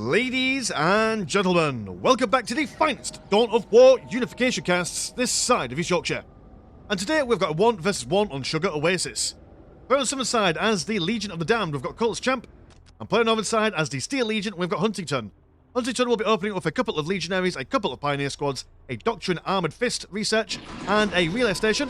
Ladies and gentlemen, welcome back to the finest Dawn of War Unification casts this side of East Yorkshire. And today we've got a 1 vs 1 on Sugar Oasis. Playing on Summer side as the Legion of the Damned, we've got cultist champ. And playing on the side as the Steel Legion, we've got HUNtington. HUNtington will be opening with a couple of legionaries, a couple of pioneer squads, a Doctrine Armoured Fist research, and a relay station.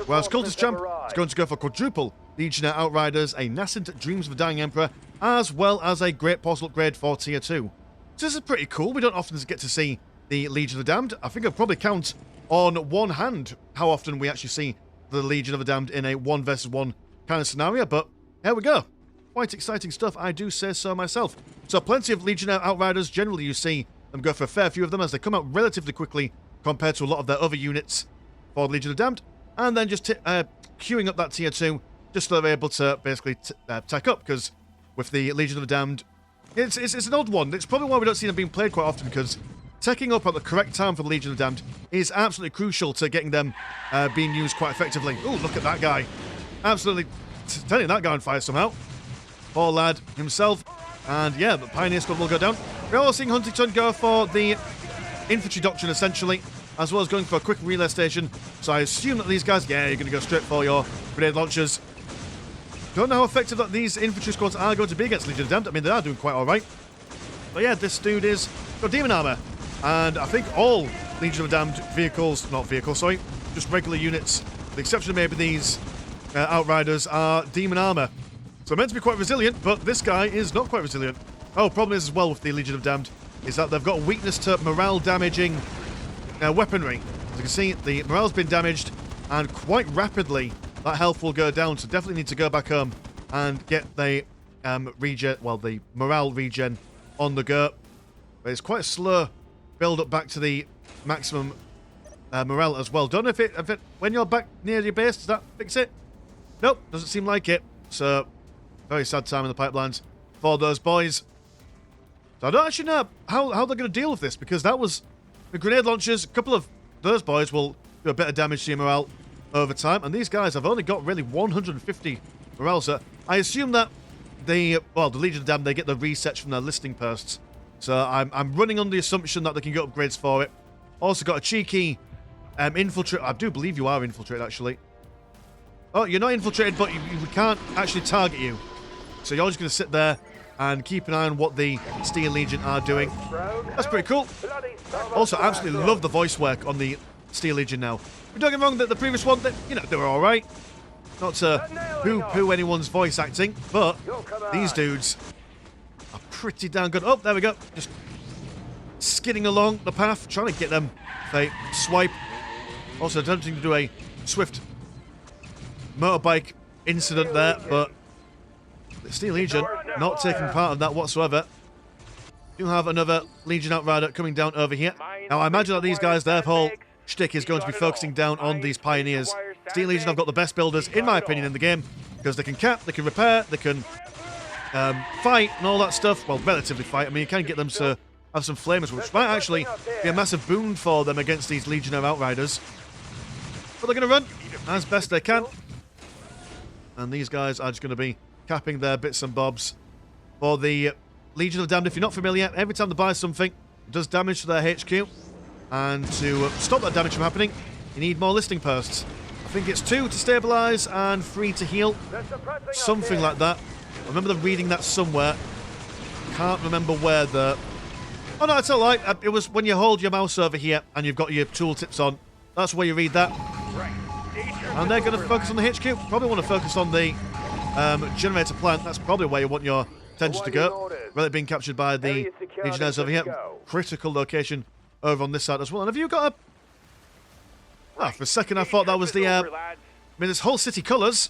Whereas cultist champ is going to go for quadruple Legionnaire Outriders, a Nascent Dreams of a Dying Emperor, as well as a Great Portal upgrade for Tier 2. So this is pretty cool. We don't often get to see the Legion of the Damned. I think I'll probably count on one hand how often we actually see the Legion of the Damned in a 1 vs 1 kind of scenario, but here we go. Quite exciting stuff, I do say so myself. So plenty of Legionnaire Outriders. Generally you see them go for a fair few of them as they come out relatively quickly compared to a lot of their other units for the Legion of the Damned. And then just queuing up that Tier 2 just so they're able to basically tech up, because with the Legion of the Damned, it's an odd one. It's probably why we don't see them being played quite often, because teching up at the correct time for the Legion of the Damned is absolutely crucial to getting them being used quite effectively. Oh, look at that guy. Absolutely turning that guy on fire somehow. Poor lad himself. And yeah, the Pioneer Squad will go down. We're also seeing HUNtington go for the Infantry Doctrine, essentially, as well as going for a quick relay station. So I assume that these guys, yeah, you're going to go straight for your grenade launchers. Don't know how effective that these infantry squads are going to be against Legion of the Damned. I mean, they are doing quite alright. But yeah, this dude is got demon armor. And I think all Legion of the Damned vehicles, not vehicles, sorry, just regular units, with the exception of maybe these Outriders, are demon armor. So meant to be quite resilient, but this guy is not quite resilient. Oh, problem is as well with the Legion of the Damned is that they've got a weakness to morale damaging weaponry. As you can see, the morale's been damaged, and quite rapidly that health will go down, so definitely need to go back home and get the the morale regen on the go. But it's quite a slow build up back to the maximum morale as well. Don't know if it when you're back near your base, does that fix it? Nope, doesn't seem like it. So very sad time in the pipelines for those boys. So I don't actually know how they're going to deal with this, because that was the grenade launchers. A couple of those boys will do a bit of damage to your morale over time, and these guys have only got really 150 morale, so I assume that the Legion of the Damned, they get the resets from their listing posts. So I'm running on the assumption that they can get upgrades for it. Also got a cheeky infiltrate. I do believe you are infiltrated, actually. Oh, you're not infiltrated, but we can't actually target you. So you're just going to sit there and keep an eye on what the Steel Legion are doing. That's pretty cool. Also, absolutely love the voice work on the Steel Legion now. But don't get me wrong, that the previous one, they were alright. Not to poo-poo anyone's voice acting, but these dudes are pretty damn good. Oh, there we go. Just skidding along the path, trying to get them. They swipe. Also attempting to do a swift motorbike incident there, but the Steel Legion not taking part of that whatsoever. You have another Legion Outrider coming down over here. Now, I imagine that these guys, their whole shtick is going to be focusing down on these Pioneers. Steel Legion have got the best builders, in my opinion, in the game, because they can cap, they can repair, they can fight and all that stuff. Well, relatively fight. I mean, you can get them to have some flamers, which might actually be a massive boon for them against these Legionnaire Outriders. But they're going to run as best they can. And these guys are just going to be capping their bits and bobs for the Legion of the Damned. If you're not familiar, every time they buy something, it does damage to their HQ. And to stop that damage from happening, you need more listing posts. I think it's 2 to stabilise and 3 to heal. Something like that. I remember them reading that somewhere. Can't remember where the... Oh no, it's alright. It was when you hold your mouse over here and you've got your tooltips on. That's where you read that. And they're going to focus on the HQ. Probably want to focus on the generator plant. That's probably where you want your attention to go. Really being captured by the Legionnaires over here. Critical location over on this side as well. And have you got a... for a second I thought that was the... this whole city colours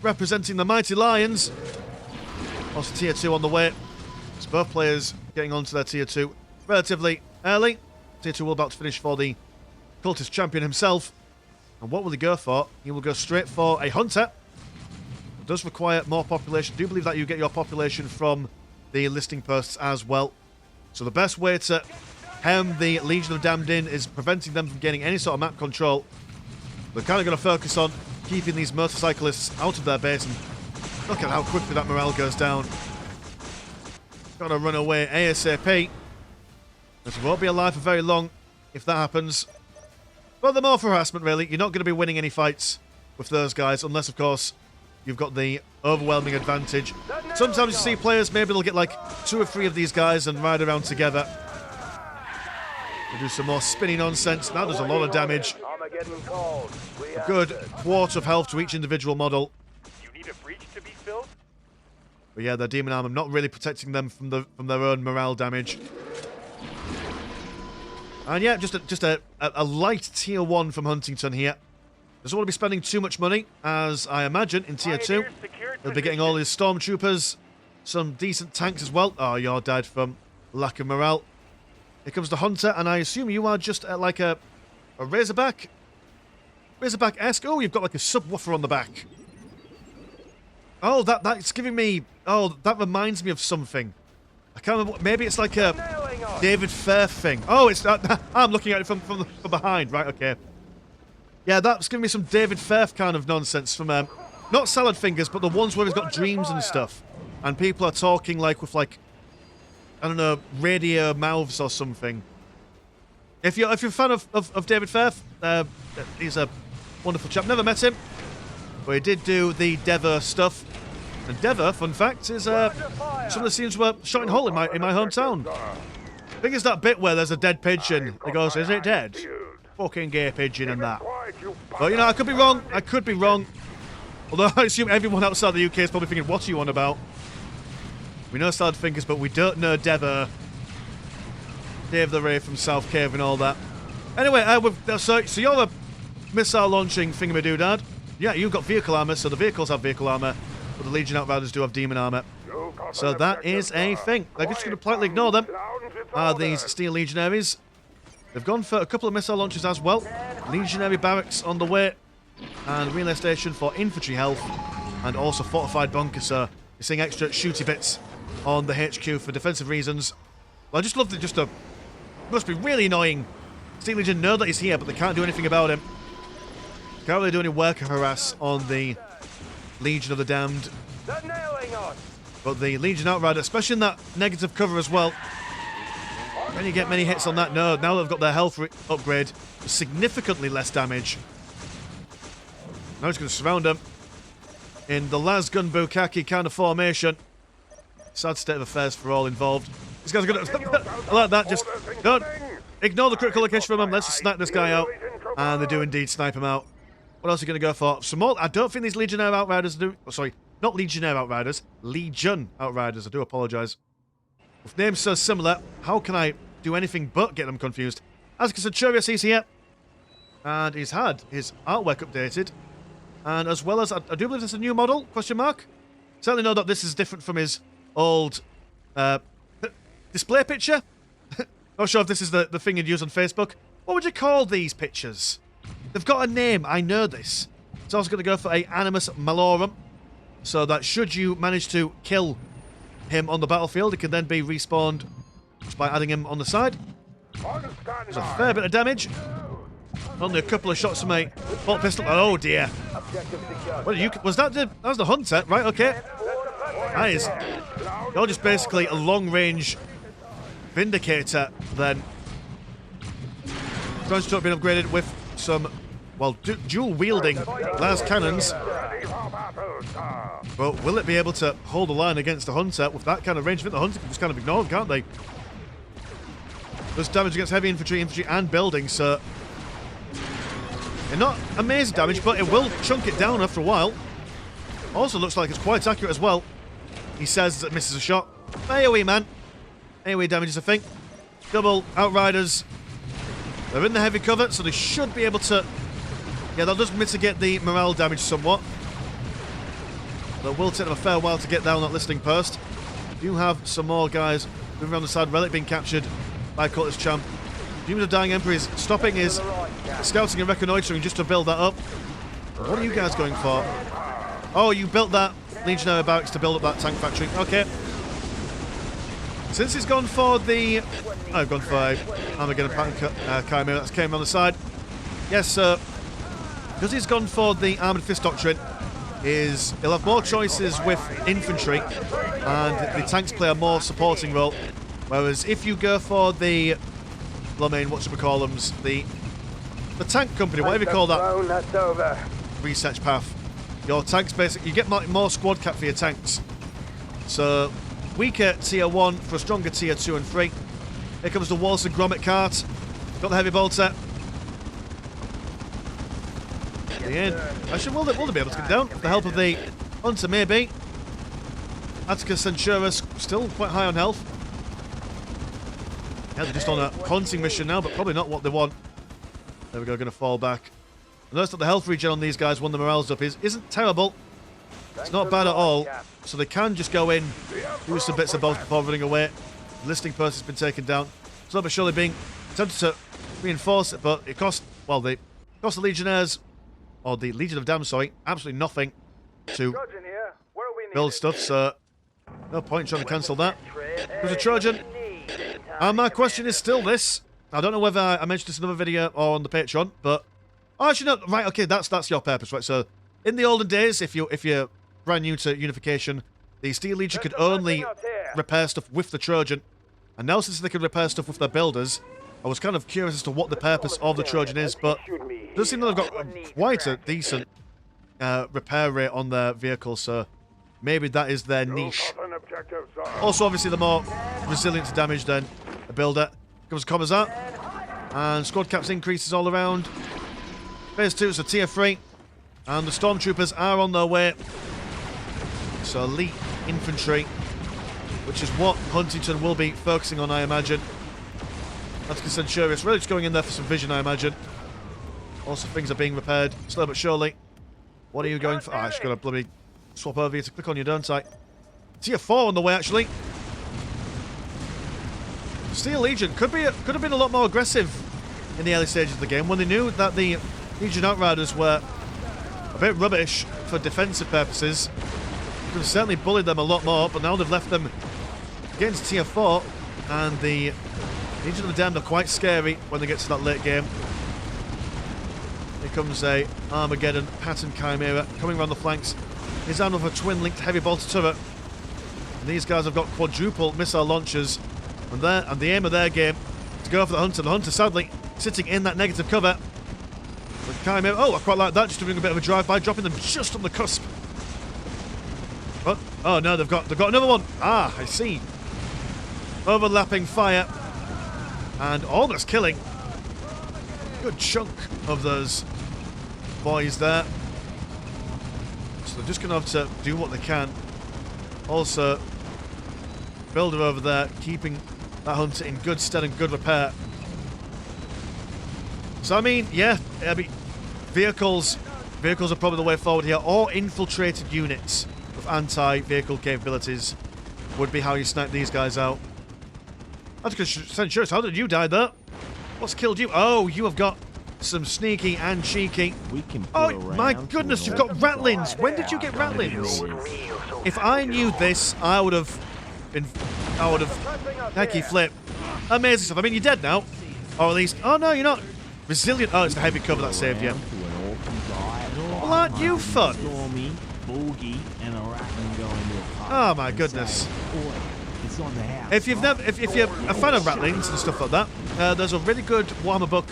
representing the mighty lions. Also Tier 2 on the way. So both players getting onto their Tier 2 relatively early. Tier 2 will about to finish for the cultist champion himself. And what will he go for? He will go straight for a hunter. It does require more population. I do believe that you get your population from the listing posts as well. So the best way to hem the Legion of the Damned in is preventing them from getting any sort of map control. They're kind of going to focus on keeping these motorcyclists out of their base, and look at how quickly that morale goes down. Gotta run away ASAP. But we won't be alive for very long if that happens. But the more for harassment, really. You're not going to be winning any fights with those guys, unless, of course, you've got the overwhelming advantage. Sometimes you see players, maybe they'll get like 2 or 3 of these guys and ride around together. They do some more spinny nonsense. That does a lot of damage. A good quarter of health to each individual model. You need a breach to be filled? But yeah, their demon armor not really protecting them from their own morale damage. And yeah, just a light tier 1 from Huntington here. Doesn't want to be spending too much money, as I imagine in tier 2. They'll be getting all his stormtroopers, some decent tanks as well. Oh, you're dead from lack of morale. Here comes the Hunter, and I assume you are just like a Razorback? Razorback-esque? Oh, you've got like a subwoofer on the back. Oh, that's giving me... Oh, that reminds me of something. I can't remember. Maybe it's like a David Fair thing. Oh, it's... I'm looking at it from behind. Right, okay. Yeah, that's giving me some David Fair kind of nonsense from... not Salad Fingers, but the ones where he's got dreams and stuff. And people are talking like with like... I don't know, radio mouths or something. If you're a fan of David Fair, he's a wonderful chap. Never met him, but he did do the Dever stuff. And Dever, fun fact, is some of the scenes were shot in Hull in my hometown. I think it's that bit where there's a dead pigeon. He goes, "Is it dead? Fucking gay pigeon," and that. But you know, I could be wrong. I could be wrong. Although I assume everyone outside the UK is probably thinking, "What are you on about?" We know Salad Fingers, but we don't know Dever. Dave the Ray from South Cave and all that. Anyway, so you're a missile launching thingamadoo-dad. Yeah, you've got vehicle armor, so the vehicles have vehicle armor, but the Legion Outriders do have demon armor. So that is a thing. They're just going to politely ignore them. These Steel Legionaries. They've gone for a couple of missile launches as well. Legionary barracks on the way, and relay station for infantry health, and also fortified bunker. So you're seeing extra shooty bits on the HQ for defensive reasons. Well, I just love that. Must be really annoying. Steel Legion know that he's here, but they can't do anything about him. Can't really do any work or harass on the Legion of the Damned. But the Legion Outrider, especially in that negative cover as well. Can you get many hits on that? No, now they've got their health upgrade, significantly less damage. Now he's going to surround them in the Las Gun Bukaki kind of formation. Sad state of affairs for all involved. These guys are going to... I like that, just... Don't ignore the critical location from him. Let's just snipe this guy out. And they do indeed snipe him out. What else are you going to go for? Some more... I don't think these Legionnaire Outriders do... Oh, sorry, not Legionnaire Outriders. Legion Outriders. I do apologise. With names so similar, how can I do anything but get them confused? As Centurious, he's here. And he's had his artwork updated. And as well as... I do believe this is a new model? Question mark? Certainly know that this is different from his old... display picture? Not sure if this is the thing you'd use on Facebook. What would you call these pictures? They've got a name, I know this. It's also going to go for a Animus Malorum, so that should you manage to kill him on the battlefield, it can then be respawned just by adding him on the side. There's a fair bit of damage. Only a couple of shots from a bolt pistol. Oh dear. What are you? That was the Hunter, right? Okay. That is. You're just basically a long-range Vindicator, then. Transport being upgraded with some, well, dual-wielding las cannons. But will it be able to hold the line against the Hunter with that kind of range? I think the Hunter can just kind of ignore them, can't they? Does damage against heavy infantry, and buildings, so... And not amazing damage, but it will chunk it down after a while. Also looks like it's quite accurate as well. He says it misses a shot. AoE, man. AoE damages, I think. Double Outriders. They're in the heavy cover, so they should be able to... Yeah, that does mitigate the morale damage somewhat. But it will take them a fair while to get down that listing post. Do have some more guys moving around the side. Relic being captured by cultist champ. Demons of Dying Emperor is stopping his scouting and reconnoitering just to build that up. What are you guys going for? Oh, you built that Legionnaire barracks to build up that tank factory. Okay. Since he's gone for the... I've gone for Armageddon Pattern Chimera that came on the side. Yes, because he's gone for the Armoured Fist Doctrine, is he'll have more choices with infantry, and the tanks play a more supporting role. Whereas if you go for the, I mean, what should we call them? The tank company, whatever you call that research path. Your tanks basically, you get more squad cap for your tanks. So weaker tier 1 for a stronger tier 2 and 3. Here comes the Walson Grommet cart. Got the heavy bolter. The end. Actually, will they be able to get down with the help of the hunter, maybe. Atticus Centurus still quite high on health. Yeah, they're just on a hunting mission now, but probably not what they want. There we go, going to fall back. Notice that the health regen on these guys when the morale's up isn't terrible. It's not bad at all. So they can just go in, do some bits of both before running away. The listing person's been taken down. Slowly but surely being attempted to reinforce it, but it cost, well, the Legionnaires, or the Legion of Damn, sorry, absolutely nothing to build stuff, so no point trying to cancel that. There's a Trojan. And my question is still this. I don't know whether I mentioned this in another video or on the Patreon, but oh, actually no, right, okay, that's your purpose, right? So in the olden days, if you're brand new to Unification, the Steel Legion could only repair stuff with the Trojan, and now since they can repair stuff with their builders, I was kind of curious as to what the purpose of the Trojan is, but it does seem that they've got quite a decent repair rate on their vehicles, so maybe that is their niche. Also, obviously, they're more resilient to damage than a builder. Comes Commissar, and squad caps increases all around. Phase 2, so tier 3, and the Stormtroopers are on their way. So elite infantry, which is what Huntington will be focusing on, I imagine. Atticus Centurius really just going in there for some vision, I imagine. Also, things are being repaired, slow but surely. What are you going for? Oh, I just got to bloody swap over here to click on you, don't I? Tier 4 on the way, actually. Steel Legion could have been a lot more aggressive in the early stages of the game when they knew that the Legion Outriders were a bit rubbish for defensive purposes. Could have certainly bullied them a lot more, but now they've left them against tier 4, and the Legion of the Damned are quite scary when they get to that late game. Here comes a Armageddon pattern Chimera coming around the flanks. He's armed with a twin-linked heavy bolter turret. And these guys have got quadruple missile launchers. And the aim of their game is to go for the Hunter. The Hunter, sadly, sitting in that negative cover. With Chimera, oh, I quite like that, just doing a bit of a drive-by, dropping them just on the cusp. But, oh no, they've got another one. Ah, I see. Overlapping fire. And almost killing. Good chunk of those boys there. So they're just going to have to do what they can. Also, Builder over there, keeping that Hunter in good stead and good repair. So, I mean, yeah, vehicles are probably the way forward here, or infiltrated units with anti-vehicle capabilities would be how you snipe these guys out. Centurious, how did you die there? What's killed you? Oh, you have got some sneaky and cheeky. Oh my goodness, you've got Ratlins. When did you get Ratlins? If I knew this, I would have hecky flip. Amazing stuff. I mean, you're dead now, or at least. Oh no, you're not. Resilient. Oh, it's the heavy cover that saved you. Well, aren't you fun? Oh my goodness. If you're a fan of Ratlins and stuff like that, there's a really good Warhammer book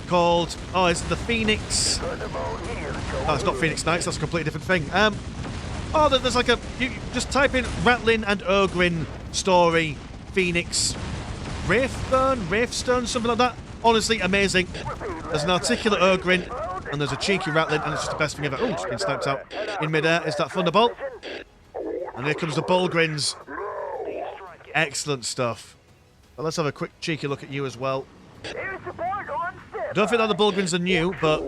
called, oh, is it the Phoenix? Oh, it's not Phoenix Knights, that's a completely different thing. Oh, there's like you just type in Ratlin and Ogrin story, Phoenix, Wraithstone, something like that. Honestly, amazing. There's an articulate Ogrin, and there's a cheeky Ratlin, and it's just the best thing ever. Oh, it's been sniped out in midair. Is that Thunderbolt? And here comes the Bullgrins. Excellent stuff. But let's have a quick cheeky look at you as well. I don't think that the Bullgrins are new, but,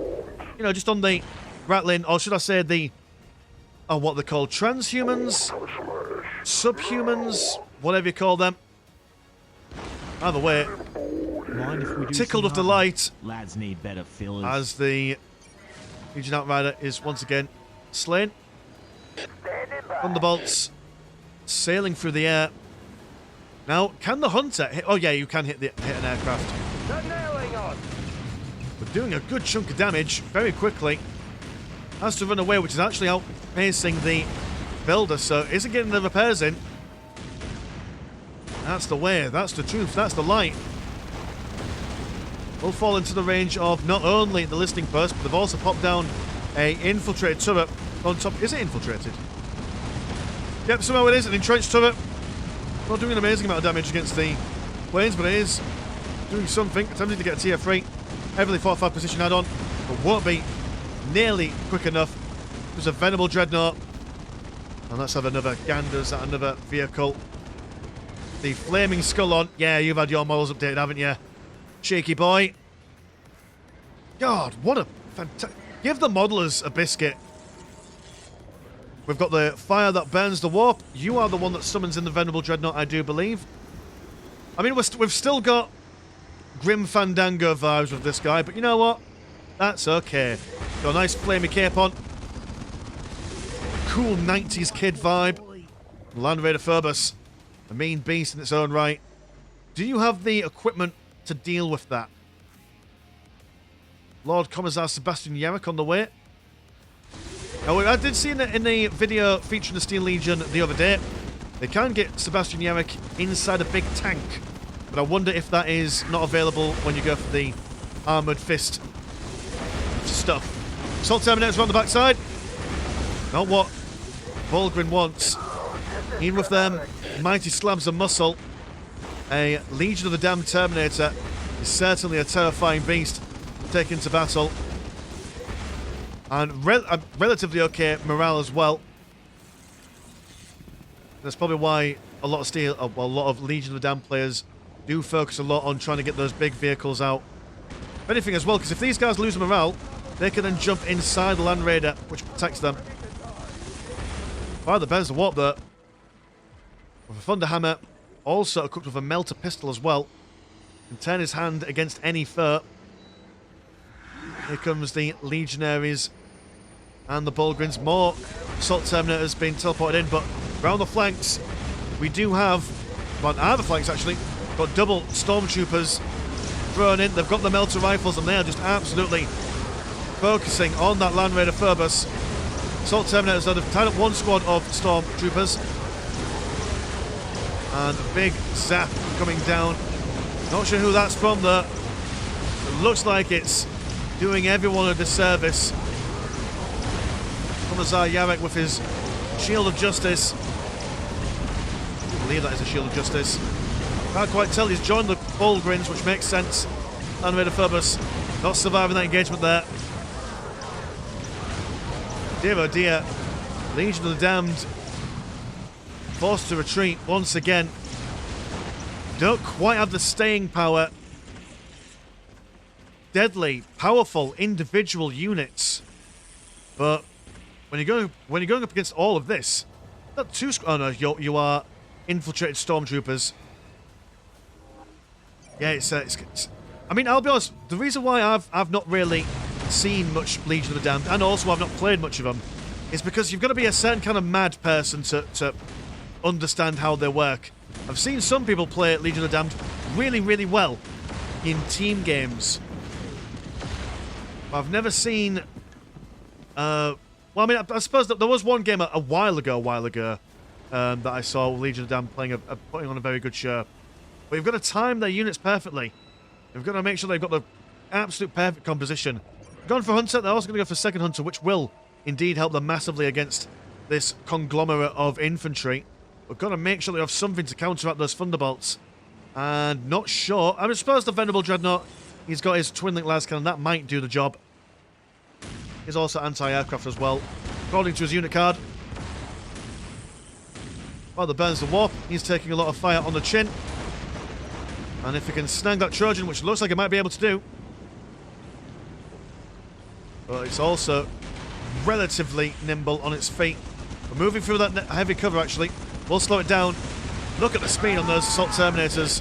you know, just on the Ratlin, or should I say the, oh, what they're called, transhumans? Subhumans? Whatever you call them. Either way, tickled with delight lads need better fillers. As the Legion Outrider is once again slain. Thunderbolts sailing through the air. Now, can the Hunter hit? Oh yeah, you can hit an aircraft. We're doing a good chunk of damage very quickly. has to run away, which is actually outpacing the builder, so isn't getting the repairs in. That's the way, that's the truth, that's the light. Will fall into the range of not only the listening post, but they've also popped down a infiltrated turret on top. Is it infiltrated? Yep, somehow it is, an entrenched turret. Not doing an amazing amount of damage against the planes, but it is doing something. Attempting to get a tier 3 heavily fortified position add-on, but won't be nearly quick enough. There's a Venerable Dreadnought. And let's have another ganders at another vehicle. The Flaming Skull on. Yeah, you've had your models updated, haven't you? Cheeky boy. God, what a fantastic... Give the modelers a biscuit. We've got the fire that burns the warp. You are the one that summons in the Venerable Dreadnought, I do believe. I mean, we've still got Grim Fandango vibes with this guy, but you know what? That's okay. Got a nice flamey cape on. Cool 90s kid vibe. Land Raider Phobos. A mean beast in its own right. Do you have the equipment to deal with that? Lord Commissar Sebastian Yarrick on the way. Now, I did see in the video featuring the Steel Legion the other day, they can get Sebastian Yarrick inside a big tank. But I wonder if that is not available when you go for the Armoured Fist stuff. Assault Terminators around the backside. Not what Volgren wants. In with them mighty slabs of muscle. A Legion of the Damned Terminator is certainly a terrifying beast to take into battle. And relatively okay morale as well. That's probably why a lot of Legion of the Damned players do focus a lot on trying to get those big vehicles out. If anything as well, because if these guys lose morale, they can then jump inside the Land Raider, which protects them. Fire the burns the warp there. With a Thunder Hammer, also equipped with a Melter Pistol as well. Can turn his hand against any foe. Here comes the Legionaries and the Bulgrins. More Assault Terminators being teleported in, but around the flanks, we do have, well, either flanks actually, got double Stormtroopers thrown in. They've got the Melter Rifles, and they are just absolutely focusing on that Land Raider Phobos. Assault Terminators that have tied up one squad of Stormtroopers. And a big zap coming down. Not sure who that's from though. It looks like it's doing everyone a disservice. Commissar Yarrick with his Shield of Justice. I believe that is a Shield of Justice. Can't quite tell. He's joined the Bulgrins, which makes sense. Land Raider Phobos not surviving that engagement there. Dear oh dear. Legion of the Damned forced to retreat once again. Don't quite have the staying power. Deadly, powerful individual units. But when you're going up against all of this, not two. Oh no, you are infiltrated Stormtroopers. Yeah, it's I mean, I'll be honest. The reason why I've not really seen much Legion of the Damned, and also I've not played much of them, is because you've got to be a certain kind of mad person to understand how they work. I've seen some people play Legion of the Damned really, really well in team games. But I've never seen. Well, I mean, I suppose that there was one game a while ago, that I saw Legion of the Damned putting on a very good show. But you've got to time their units perfectly. You've got to make sure they've got the absolute perfect composition. Gone for Hunter, they're also going to go for Second Hunter, which will indeed help them massively against this conglomerate of infantry. We've got to make sure they have something to counteract those Thunderbolts. And not sure. I suppose the Venerable Dreadnought, he's got his Twin-Link las cannon, that might do the job. He's also anti-aircraft as well, according to his unit card. Well, the burns the warp. He's taking a lot of fire on the chin. And if he can snag that Trojan, which looks like he might be able to do. But it's also relatively nimble on its feet. We're moving through that heavy cover, actually. We'll slow it down. Look at the speed on those Assault Terminators.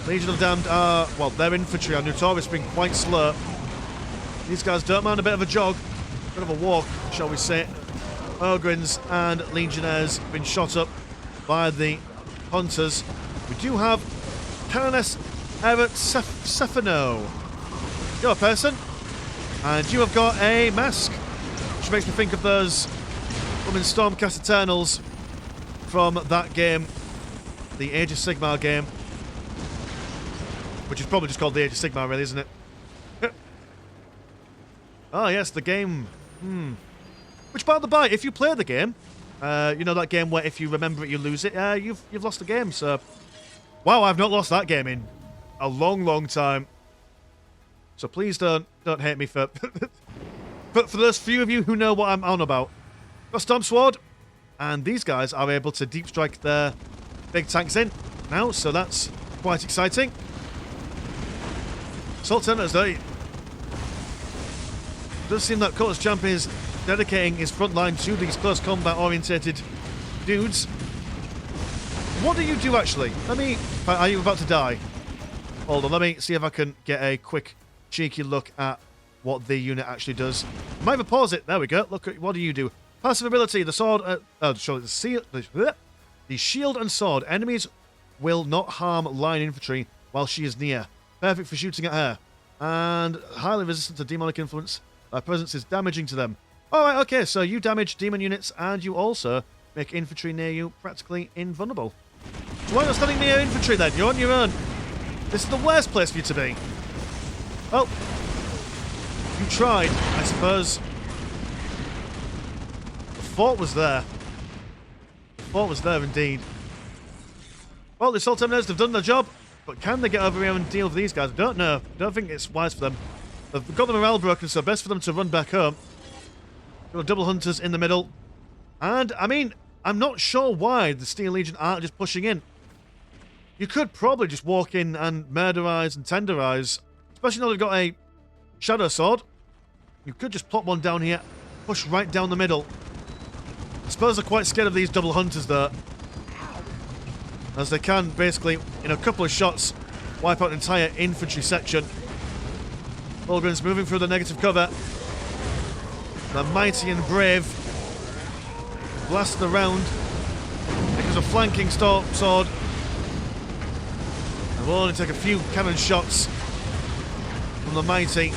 Legion of the Damned are, well, their infantry are notorious for being quite slow. These guys don't mind a bit of a jog, a bit of a walk, shall we say. Ogrins and Legionnaires have been shot up by the Hunters. We do have Carones Eret Cephano. You're a person. And you have got a mask, which makes me think of those women Stormcast Eternals from that game, the Age of Sigmar game, which is probably just called the Age of Sigmar, really, isn't it? Oh, yes, the game. Which, by the by, if you play the game, you know that game where if you remember it, you lose it, you've lost the game, so... Wow, I've not lost that game in a long, long time. So please don't hate me for... But for those few of you who know what I'm on about. Got Storm Sword, and these guys are able to deep strike their big tanks in now, so that's quite exciting. Assault Sentinels, though. It does seem that Cultist Champ is dedicating his front line to these close combat orientated dudes. What do you do actually? Let me... Are you about to die? Hold on, let me see if I can get a quick cheeky look at what the unit actually does. Might even pause it. There we go. Look at what do you do? Passive ability, the sword... the shield and sword. Enemies will not harm line infantry while she is near. Perfect for shooting at her. And highly resistant to demonic influence. Her presence is damaging to them. Alright, okay, so you damage demon units and you also make infantry near you practically invulnerable. So why not standing near infantry then? You're on your own. This is the worst place for you to be. Well, you tried, I suppose. The fort was there. The fort was there indeed. Well, the Assault Terminators have done their job, but can they get over here and deal with these guys? I don't know. I don't think it's wise for them. They've got the morale broken, so best for them to run back home. Got double hunters in the middle. And, I mean, I'm not sure why the Steel Legion aren't just pushing in. You could probably just walk in and murderize and tenderize. Especially now they've got a Shadow Sword. You could just plop one down here, push right down the middle. I suppose they're quite scared of these double hunters, though. As they can, basically, in a couple of shots, wipe out an entire infantry section. Fulgrim's moving through the negative cover. The mighty and brave blast around because of flanking sword. And we'll only take a few cannon shots from the mighty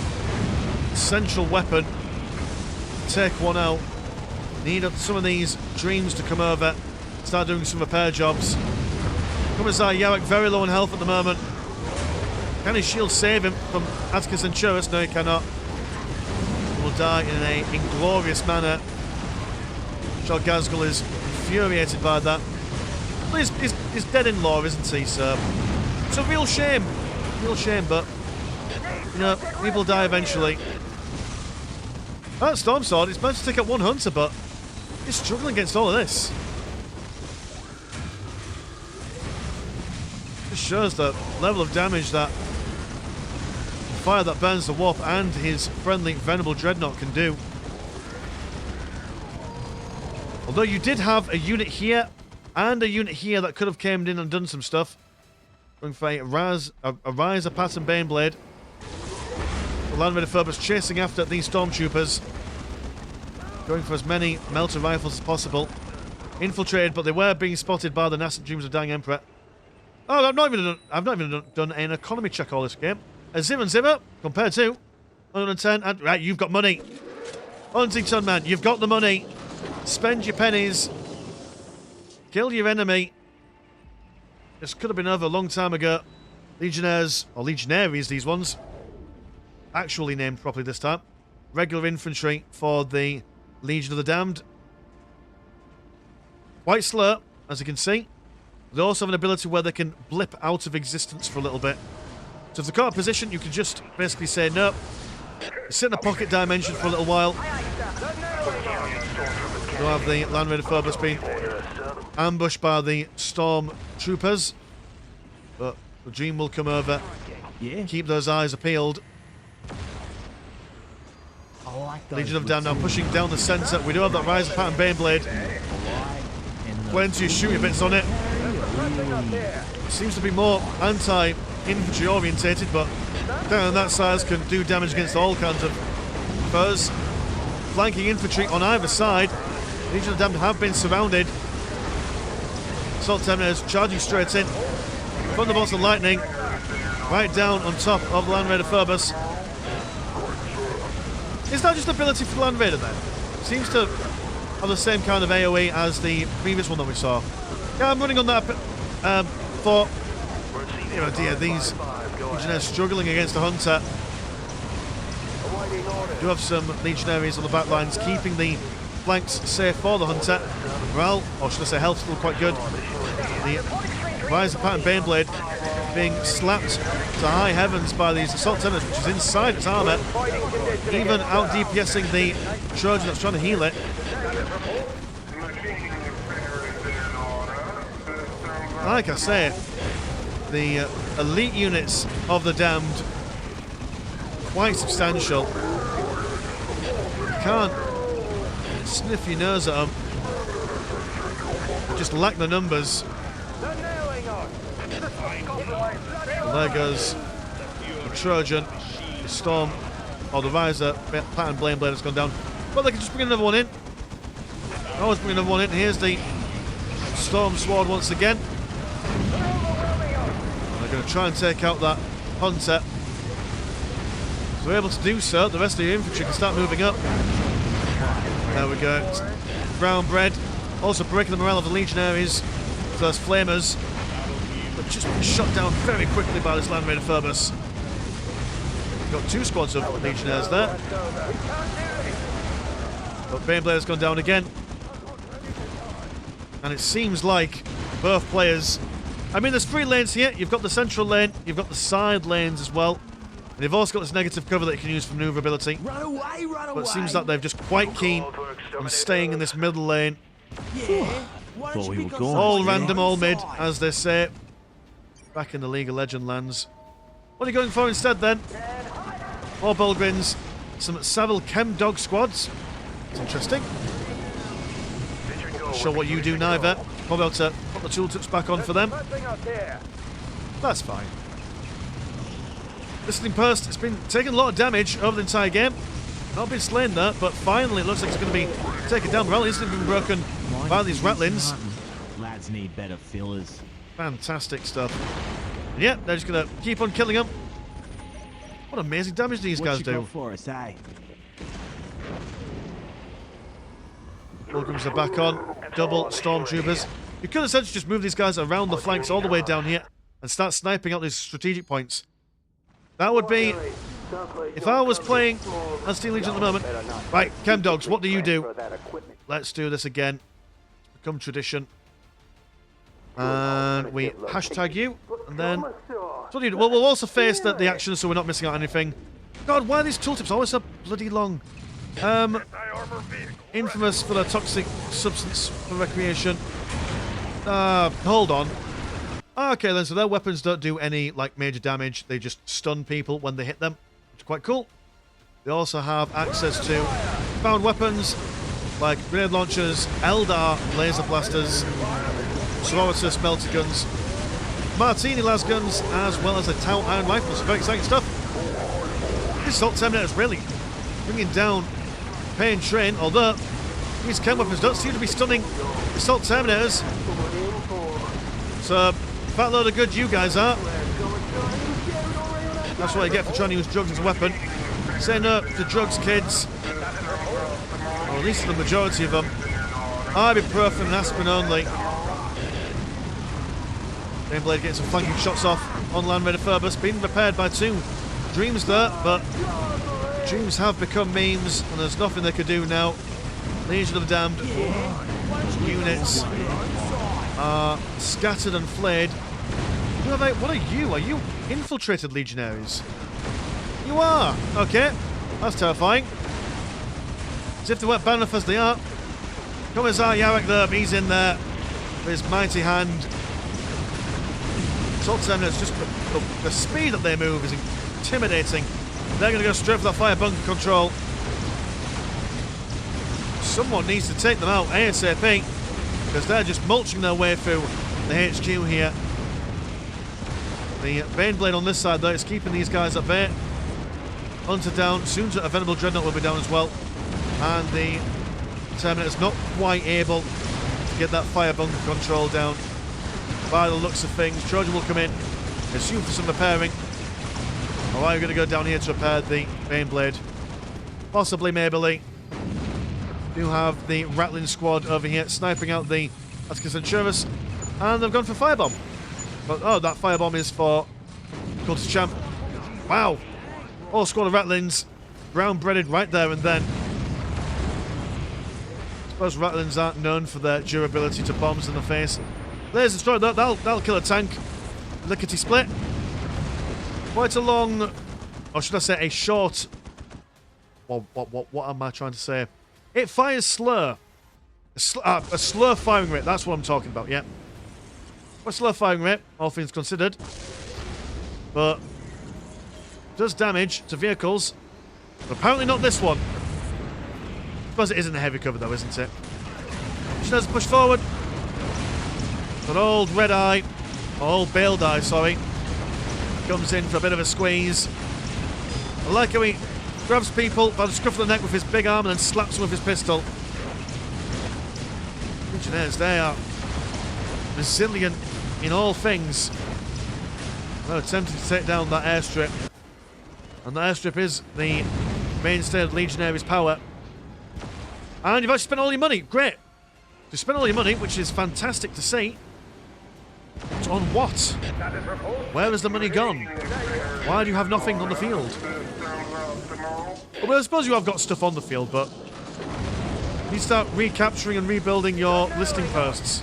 central weapon. Take one out. Need some of these dreams to come over, start doing some repair jobs. Commissar Yarrick very low on health at the moment. Can his shield save him from Atticus and Churus? No, he cannot. He will die in an inglorious manner. Shal Gazgul is infuriated by that. Well, he's dead in law, isn't he? So it's a real shame. Real shame, but you know, people die eventually. That Storm Sword is managed to take out one hunter, but he's struggling against all of this. This shows the level of damage that fire that burns the warp and his friendly Venerable Dreadnought can do. Although you did have a unit here and a unit here that could have came in and done some stuff. Going for a Riser Pattern Baneblade. The Land Raider Phobos chasing after these Stormtroopers. Going for as many Melter Rifles as possible. Infiltrated, but they were being spotted by the nascent Dreams of Dying Emperor. Oh, I've not even done an economy check all this game. A 0-0 compared to 110. And right, you've got money. HUNtington, man, you've got the money. Spend your pennies. Kill your enemy. This could have been over a long time ago. Legionnaires, or Legionaries, these ones. Actually named properly this time. Regular infantry for the Legion of the Damned. Quite slow, as you can see. They also have an ability where they can blip out of existence for a little bit. So if they're caught in position, you can just basically say, nope. Sit in a pocket dimension for a little while. You'll have the Land Raider Phobos being ambushed by the Storm Troopers. But the Dream will come over. Yeah. Keep those eyes peeled. Legion of Damned now pushing down the centre. We do have that Riser Pattern Baneblade. Plenty of shooting bits on it. Seems to be more anti-infantry orientated, but down that size can do damage against all kinds of foes. Flanking infantry on either side. Legion of Damned have been surrounded. Assault Terminators charging straight in. Thunderbolts and lightning right down on top of Land Raider Phobos. Is that just ability for the Land Raider then? Seems to have the same kind of AoE as the previous one that we saw. Yeah, I'm running on that for, you know, dear, these Legionnaires struggling against the Hunter. We do have some Legionaries on the back lines keeping the flanks safe for the Hunter. Morale, or should I say health, still quite good. The Rise of Pattern Baneblade being slapped to high heavens by these Assault Tenors, which is inside its armour. Even out DPSing the Trojan that's trying to heal it. Like I say, the elite units of the Damned, quite substantial. You can't sniff your nose at them. They just lack the numbers. And there goes the Trojan, the Storm, or the Riser, Pattern Blade has gone down. But they can just bring another one in. Always bring another one in. Here's the Storm Sword once again. And they're going to try and take out that Hunter. If they're able to do so, the rest of the infantry can start moving up. There we go. It's brown bread. Also breaking the morale of the Legionaries. Those Flamers. But just been shot down very quickly by this Land Raider Phoebus. Got two squads of Legionnaires there. But Baneblade has gone down again. And it seems like both players... I mean, there's three lanes here. You've got the central lane, you've got the side lanes as well. And you've also got this negative cover that you can use for maneuverability. Run away, run away. But it seems like they're just quite keen on staying in this middle lane. Yeah. Why don't you pick up All something random, on all the mid, side? as they say. Back in the League of Legends lands. What are you going for instead then? More Bulgrins, some Savile Chem Dog squads. It's interesting. Not sure what you do neither. Probably able to put the tooltips back on for them. That's fine. Listening Post has been taking a lot of damage over the entire game. Not been slain there, but finally it looks like it's going to be taken down. Morale isn't been broken by these Ratlins. Lads need better fillers. Fantastic stuff. And yeah, they're just going to keep on killing them. What amazing damage these guys do. For us, eh? Pilgrims are back on. Double Stormtroopers. You could essentially just move these guys around the flanks all the way down here and start sniping out these strategic points. That would be... If I was playing as Steel Legion at the moment... Right, Chem Dogs, what do you do? Let's do this again. Become tradition. And we hashtag you. And then... So what do you do? Well, we'll also face the action so we're not missing out on anything. God, why are these tooltips always so bloody long? Infamous for their toxic substance for recreation. Hold on. Okay then, so their weapons don't do any like major damage. They just stun people when they hit them. Which is quite cool. They also have access to found weapons like grenade launchers, Eldar laser blasters, Sororitas melter guns, Martini las guns, as well as the Tau iron rifles. Very exciting stuff. This Assault Terminator is really bringing down Pay and Train, although these chem weapons don't seem to be stunning Assault Terminators. So, fat load of good you guys are. That's what you get for trying to use drugs as a weapon. Say no to drugs, kids. Or at least the majority of them. Ibuprofen and aspirin only. Baneblade getting some flanking shots off on Land Raider Phoebus. Being repaired by two Dreams there, but Dreams have become memes and there's nothing they could do now. Legion of the Damned units are scattered and flayed. What are you? Are you infiltrated legionaries? You are! Okay, that's terrifying. As if they weren't bad enough as they are. Commissar Yarek there, he's in there with his mighty hand. Assault Terminators, just the speed that they move is intimidating. They're going to go straight for that fire bunker control. Someone needs to take them out ASAP because they're just mulching their way through the HQ here. The Baneblade on this side though is keeping these guys at bay. Hunter down, soon a Venerable Dreadnought will be down as well. And the Terminator's not quite able to get that fire bunker control down. By the looks of things, Trojan will come in, assume for some repairing. Or are you going to go down here to repair the Baneblade? Possibly, maybe. Do have the Rattling squad over here sniping out the Centurus, and they've gone for firebomb. But oh, that firebomb is for cultist champ. Wow, whole squad of Rattlings, brown-breaded right there and then. I suppose Rattlings aren't known for their durability to bombs in the face. Laser destroyer, that'll kill a tank. Lickety split. Quite a long, or should I say, a short. What am I trying to say? It fires slur. A slur firing rate, that's what I'm talking about, yeah. A slur firing rate, all things considered. But does damage to vehicles. But apparently not this one. I suppose it isn't a heavy cover though, isn't it? She does push forward. But old Red Eye, old Baled Eye, sorry, comes in for a bit of a squeeze. I like how he grabs people by the scruff of the neck with his big arm and then slaps them with his pistol. Legionnaires, they are resilient in all things. They're attempting to take down that airstrip. And that airstrip is the mainstay of Legionnaires' power. And you've actually spent all your money. Great. You spent all your money, which is fantastic to see. But on what? Where has the money gone? Why do you have nothing on the field? Well, I suppose you have got stuff on the field, but you start recapturing and rebuilding your listing posts.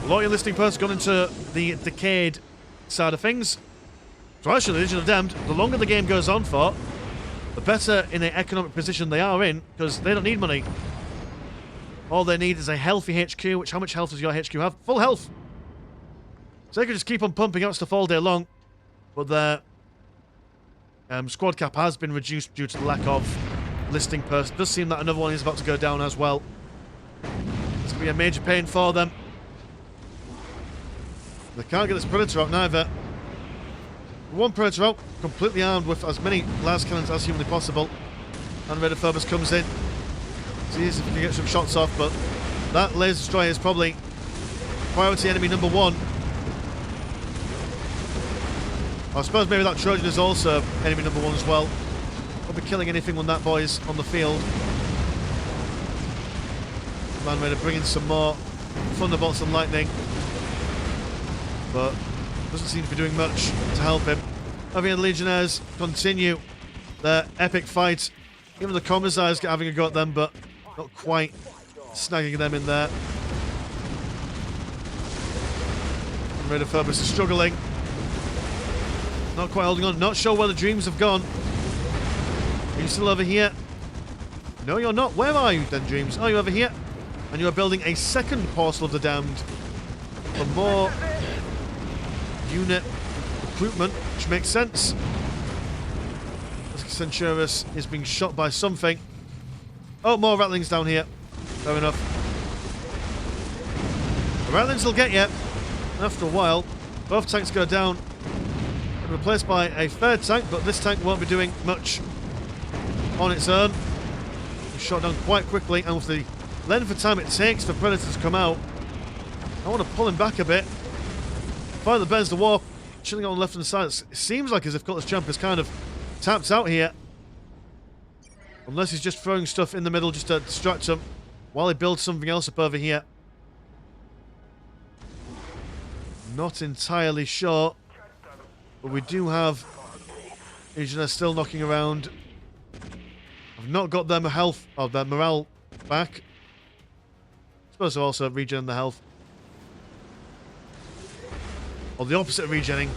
A lot of your listing posts have gone into the decayed side of things. So actually, the Legion of Damned, the longer the game goes on for, the better in the economic position they are in, because they don't need money. All they need is a healthy HQ, which, how much health does your HQ have? Full health! So they could just keep on pumping out stuff all day long, but their squad cap has been reduced due to the lack of listing posts. It does seem that another one is about to go down as well. It's going to be a major pain for them. They can't get this Predator out neither. One Predator out, completely armed with as many las cannons as humanly possible. And Radiphobus comes in. Sees if he can get some shots off, but that laser destroyer is probably priority enemy number one. I suppose maybe that Trojan is also enemy number one as well. Won't be killing anything when that boy's on the field. Man ready to bring in some more Thunderbolts and Lightning. But doesn't seem to be doing much to help him. Having the Legionnaires continue their epic fight. Even the Commissars having a go at them, but not quite snagging them in there. Radiphobus is struggling. Not quite holding on. Not sure where the dreams have gone. Are you still over here? No, you're not. Where are you then, Dreams? Are you over here? And you are building a second Portal of the Damned for more unit recruitment, which makes sense. Centurus is being shot by something. Oh, more Rattlings down here. Fair enough. The Rattlings will get you. After a while, both tanks go down. Replaced by a third tank, but this tank won't be doing much on its own. It's shot down quite quickly, and with the length of time it takes for Predators to come out, I want to pull him back a bit. Fire the Bears the Warp, chilling on the left hand side. It seems like as if Cultist Champ is kind of tapped out here. Unless he's just throwing stuff in the middle just to distract him while he builds something else up over here. Not entirely sure. But we do have Legionnaires still knocking around. I've not got their health or their morale back. I suppose they're also regenerating the health. Or the opposite of regenning.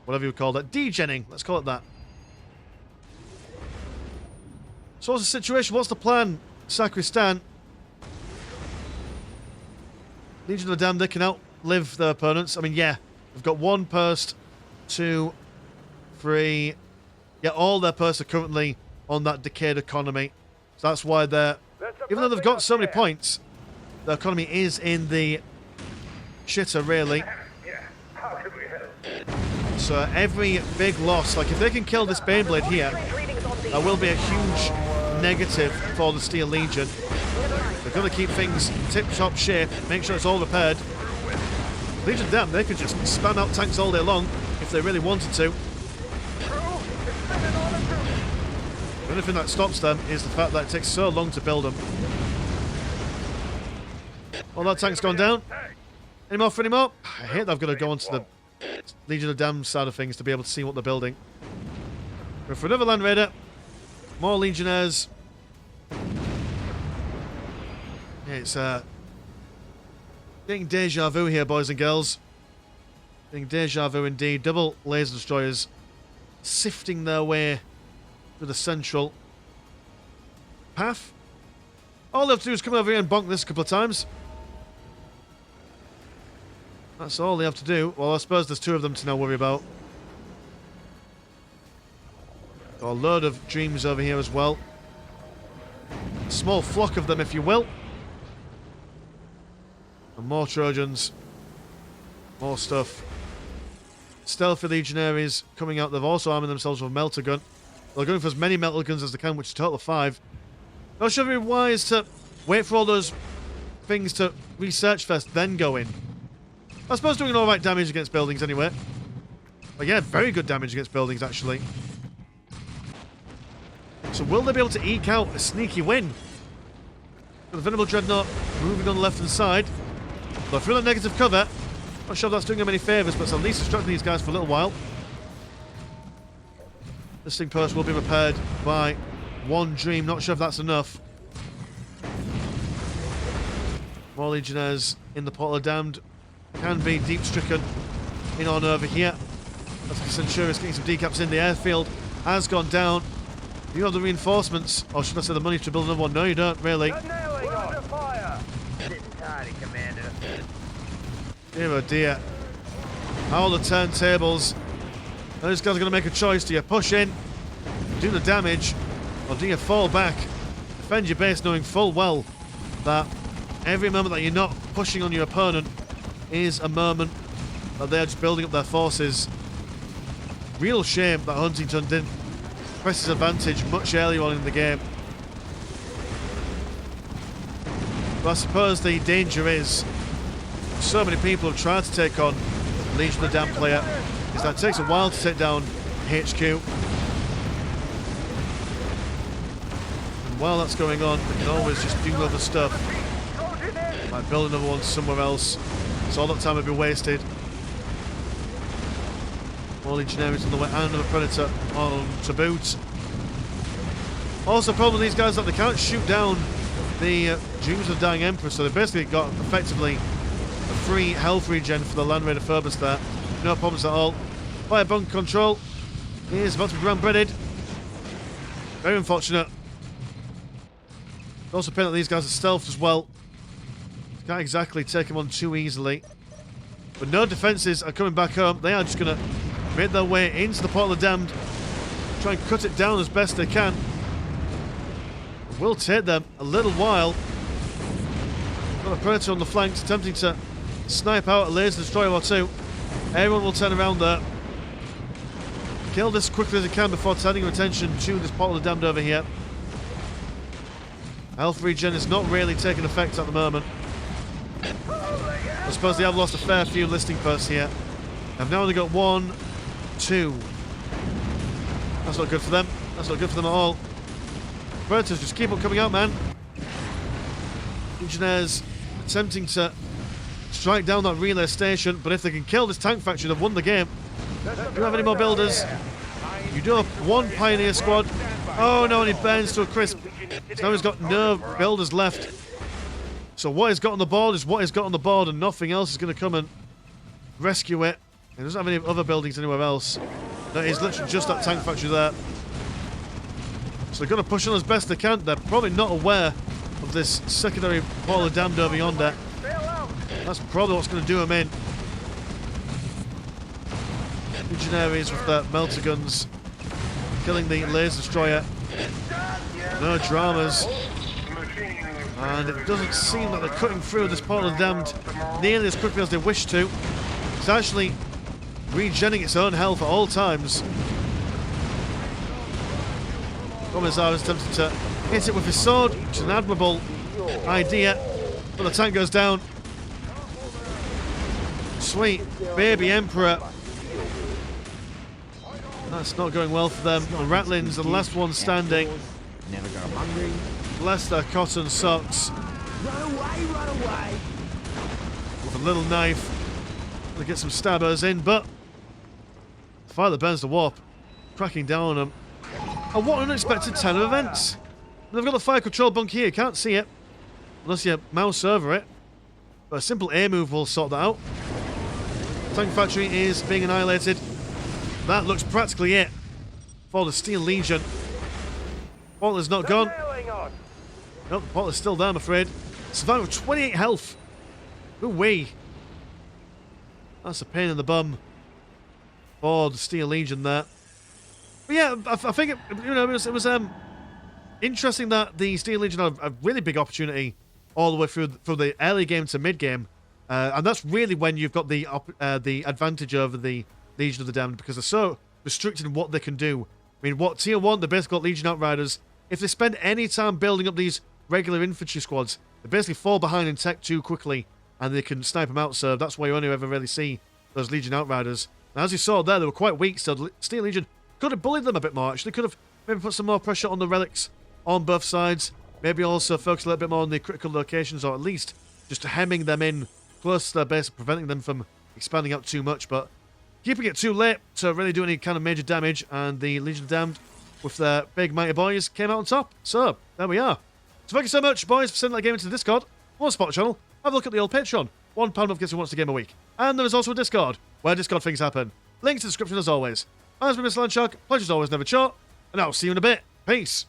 Whatever you call that. Degenning. Let's call it that. So what's the situation? What's the plan, Sacristan? Legion of the Damned, they can outlive their opponents. I mean, yeah. They've got one post, 2, 3. Yeah, all their posts are currently on that decayed economy. So that's why they're... Even though they've got so many points, their economy is in the shitter, really. So every big loss, like if they can kill this Baneblade here, that will be a huge negative for the Steel Legion. They've got to keep things tip-top shape, make sure it's all repaired. Legion Damn, they could just spam out tanks all day long if they really wanted to. The only thing that stops them is the fact that it takes so long to build them. Well, that tank's gone down. Any more for any more? I hate that I've got to go onto the Legion of Damned side of things to be able to see what they're building. Go for another Land Raider. More Legionnaires. Yeah, it's getting deja vu here, boys and girls. Getting deja vu indeed. Double laser destroyers sifting their way through the central path. All they have to do is come over here and bonk this a couple of times. That's all they have to do. Well, I suppose there's two of them to now worry about. Got a load of dreams over here as well. A small flock of them, if you will. And more Trojans. More stuff. Stealthy Legionaries coming out. They've also arming themselves with a melter gun. They're going for as many melter guns as they can, which is a total of 5. Not sure if it would be wise to wait for all those things to research first, then go in. I suppose doing alright damage against buildings anyway. But yeah, very good damage against buildings, actually. So will they be able to eke out a sneaky win? The Venerable Dreadnought moving on the left-hand side. Though through that negative cover, not sure if that's doing them any favours, but it's at least distracting these guys for a little while. This thing post will be repaired by one dream. Not sure if that's enough. More Legionnaires in the Portal of Damned. Can be deep stricken in on over here. That's the Centurions getting some decaps in. The airfield has gone down. You have the reinforcements, or should I say the money to build another one? No, you don't, really. Dear oh dear. How the turntables. Those guys are going to make a choice. Do you push in, do the damage, or do you fall back, defend your base knowing full well that every moment that you're not pushing on your opponent is a moment that they're just building up their forces. Real shame that HUNtington didn't press his advantage much earlier on in the game. But I suppose the danger is so many people have tried to take on Legion of the Damned player is that it takes a while to take down HQ. And while that's going on, they can always just do other stuff. Like build another one somewhere else. So all that time would be wasted. More Legionaries on the way, and another Predator on to boot. Also, problem with these guys is that they can't shoot down the Dreams of the Dying Emperor, so they basically got effectively a free health regen for the Land Raider Phobos there. No problems at all. Fire bunker control is about to be ground breaded. Very unfortunate. Also, apparently these guys are stealthed as well. Can't exactly take them on too easily. But no defences are coming back home. They are just going to make their way into the Portal of the Damned. Try and cut it down as best they can. It will take them a little while. Got a Predator on the flanks attempting to snipe out a laser destroyer or two. Everyone will turn around there. Kill this as quickly as they can before turning your attention to this Portal of the Damned over here. Health regen is not really taking effect at the moment. I suppose they have lost a fair few listing posts here. I've now only got 1, 2. That's not good for them. That's not good for them at all. Predators just keep on coming out, man. Legionnaires attempting to strike down that relay station, but if they can kill this tank factory, they've won the game. Do you have any more builders? You do have one Pioneer squad. Oh no, and he burns to a crisp. So now he's got no builders left. So what he's got on the board is what he's got on the board, and nothing else is going to come and rescue it. He doesn't have any other buildings anywhere else. No, he's literally just that tank factory there. So they're going to push on as best they can. They're probably not aware of this secondary Portal of Damned over yonder. That's probably what's going to do them in. Legionaries with their melter guns killing the laser destroyer. No dramas. And it doesn't seem that they're cutting through this Portal of the Damned nearly as quickly as they wish to. It's actually regenerating its own health at all times. Commissar is tempted to hit it with his sword, which is an admirable idea. But the tank goes down. Sweet baby Emperor. That's not going well for them. The Ratlins, the last one standing. Never go hungry. Bless their cotton socks. Run away, run away. With a little knife. To get some stabbers in, but the fire that burns the warp. Cracking down on them. And what an unexpected turn of events. They've got the fire control bunk here. You can't see it. Unless you mouse over it. But a simple air move will sort that out. Tank factory is being annihilated. That looks practically it for the Steel Legion. Portler's not gone. Nope, the Portler's still there, I'm afraid. Survivor with 28 health. Ooh-wee. That's a pain in the bum for the Steel Legion there. But yeah, I think it was interesting that the Steel Legion had a really big opportunity all the way through the early game to mid game, and that's really when you've got the advantage over the Legion of the Damned, because they're so restricted in what they can do. I mean, what tier 1, they basically got Legion Outriders. If they spend any time building up these regular infantry squads, they basically fall behind in tech too quickly, and they can snipe them out. So that's why you only ever really see those Legion Outriders. Now, as you saw there, they were quite weak, so Steel Legion could have bullied them a bit more, actually. Could have maybe put some more pressure on the relics on both sides. Maybe also focus a little bit more on the critical locations, or at least just hemming them in close to their base, preventing them from expanding out too much. But keeping it too late to really do any kind of major damage, and the Legion of Damned, with their big mighty boys, came out on top. So, there we are. So thank you so much, boys, for sending that game into the Discord. Want to support the channel? Have a look at the old Patreon. £1 off gets you once a game a week. And there is also a Discord, where Discord things happen. Links in the description as always. I've been Mr. Landshark. Pleasure's always, never short. And I'll see you in a bit. Peace.